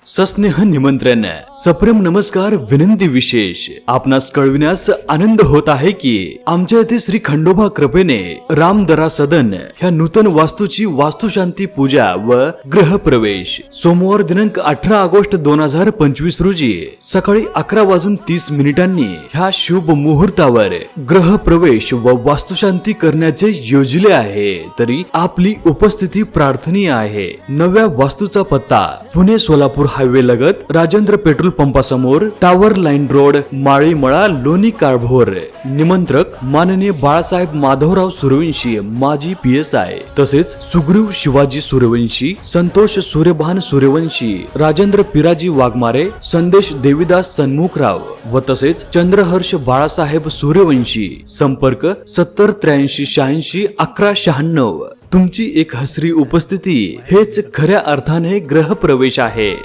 सस्नेह निमंत्रण, सप्रेम नमस्कार, विनंती विशेष आपणास कळविण्यास आनंद होत आहे की आमच्या येथे श्री खंडोबा कृपेने रामदरा सदन ह्या नूतन वास्तूची वास्तुशांती पूजा व ग्रह प्रवेश सोमवार दिनांक 18 ऑगस्ट 2025 रोजी सकाळी 11:30 ह्या शुभ मुहूर्तावर ग्रह प्रवेश व वास्तुशांती करण्याचे योजले आहे। तरी आपली उपस्थिती प्रार्थनीय आहे। नव्या वास्तूचा पत्ता पुणे सोलापूर हायवे लगत राजेंद्र पेट्रोल पंपासमोर, tower line road, Malimala, Loni Kalbhor. निमंत्रक माननीय बाळासाहेब माधवराव सूर्यवंशी, माजी PSI, तसेच सुग्रीव शिवाजी सूर्यवंशी, संतोष सूर्यभान सूर्यवंशी, राजेंद्र पिराजी वाघमारे, संदेश देवीदास सन्मुखराव व तसेच चंद्रहर्ष बाळासाहेब सूर्यवंशी। संपर्क 70 83 86 11 96। तुमची एक हसरी उपस्थिती हेच खऱ्या अर्थाने ग्रह प्रवेश आहे।